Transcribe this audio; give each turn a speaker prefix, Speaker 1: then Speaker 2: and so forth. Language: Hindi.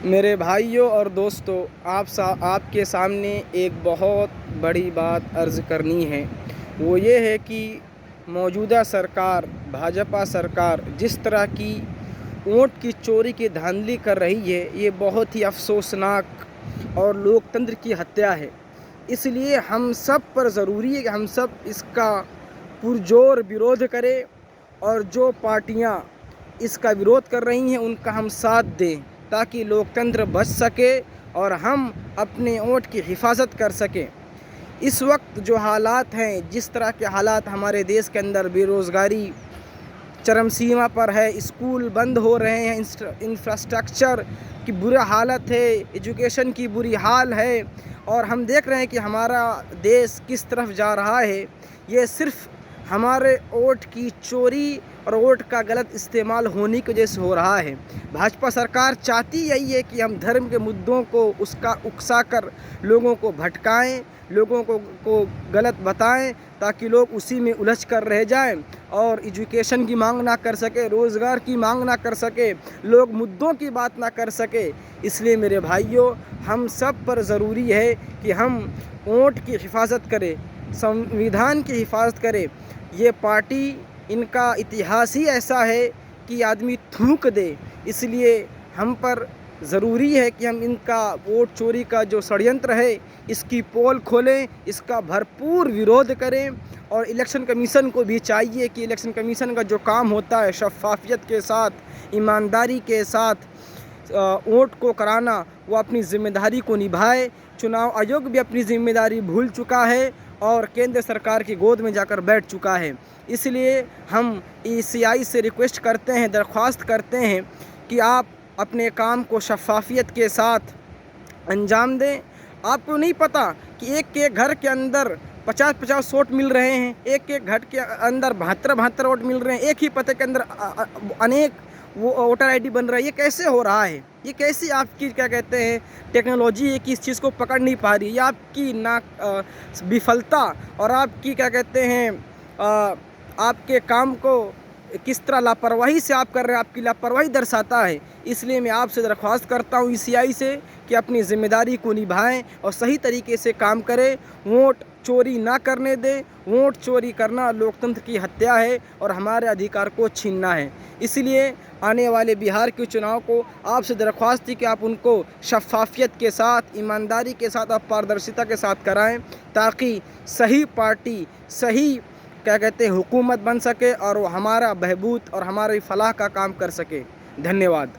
Speaker 1: मेरे भाइयों और दोस्तों, आपके सामने एक बहुत बड़ी बात अर्ज़ करनी है। वो ये है कि मौजूदा सरकार, भाजपा सरकार जिस तरह की वोट की चोरी की धांधली कर रही है, ये बहुत ही अफ़सोसनाक और लोकतंत्र की हत्या है। इसलिए हम सब पर ज़रूरी है कि हम सब इसका पुरज़ोर विरोध करें और जो पार्टियां इसका विरोध कर रही हैं उनका हम साथ दें, ताकि लोकतंत्र बच सके और हम अपने वोट की हिफाजत कर सकें। इस वक्त जो हालात हैं, जिस तरह के हालात हमारे देश के अंदर, बेरोज़गारी चरम सीमा पर है, स्कूल बंद हो रहे हैं, इंफ्रास्ट्रक्चर की बुरा हालत है, एजुकेशन की बुरी हाल है और हम देख रहे हैं कि हमारा देश किस तरफ जा रहा है। ये सिर्फ़ हमारे वोट की चोरी और वोट का गलत इस्तेमाल होने की वजह से हो रहा है। भाजपा सरकार चाहती यही है कि हम धर्म के मुद्दों को उसका उकसा कर लोगों को भटकाएं, लोगों को गलत बताएं, ताकि लोग उसी में उलझ कर रह जाएं और एजुकेशन की मांग ना कर सके, रोज़गार की मांग ना कर सके, लोग मुद्दों की बात ना कर सके। इसलिए मेरे भाइयों, हम सब पर ज़रूरी है कि हम वोट की हिफाजत करें, संविधान की हिफाजत करें। ये पार्टी, इनका इतिहास ही ऐसा है कि आदमी थूक दे। इसलिए हम पर ज़रूरी है कि हम इनका वोट चोरी का जो षड्यंत्र है, इसकी पोल खोलें, इसका भरपूर विरोध करें। और इलेक्शन कमीशन को भी चाहिए कि इलेक्शन कमीशन का जो काम होता है शफ़ाफ़ियत के साथ, ईमानदारी के साथ वोट को कराना, वो अपनी ज़िम्मेदारी को निभाए। चुनाव आयोग भी अपनी ज़िम्मेदारी भूल चुका है और केंद्र सरकार की गोद में जाकर बैठ चुका है। इसलिए हम ईसीआई से रिक्वेस्ट करते हैं, दरख्वास्त करते हैं कि आप अपने काम को शफ़ाफ़ियत के साथ अंजाम दें। आपको नहीं पता कि एक घर के अंदर 50-50 वोट मिल रहे हैं, एक घर के अंदर 72-72 वोट मिल रहे हैं, एक ही पते के अंदर अनेक वो वोटर आईडी बन रहा है। ये कैसे हो रहा है? ये कैसी आपकी क्या कहते हैं टेक्नोलॉजी है कि इस चीज़ को पकड़ नहीं पा रही। ये आपकी विफलता और आपकी क्या कहते हैं आपके काम को किस तरह लापरवाही से आप कर रहे हैं, आपकी लापरवाही दर्शाता है। इसलिए मैं आपसे दरख्वास्त करता हूँ ईसीआई से कि अपनी ज़िम्मेदारी को निभाएं और सही तरीके से काम करें, वोट चोरी ना करने दें। वोट चोरी करना लोकतंत्र की हत्या है और हमारे अधिकार को छीनना है। इसलिए आने वाले बिहार के चुनाव को आपसे दरख्वास्त थी कि आप उनको शफ़ाफ़ियत के साथ, ईमानदारी के साथ और पारदर्शिता के साथ कराएं, ताकि सही पार्टी, सही क्या कहते हैं हुकूमत बन सके और वो हमारा बहबूद और हमारी फलाह का काम कर सके। धन्यवाद।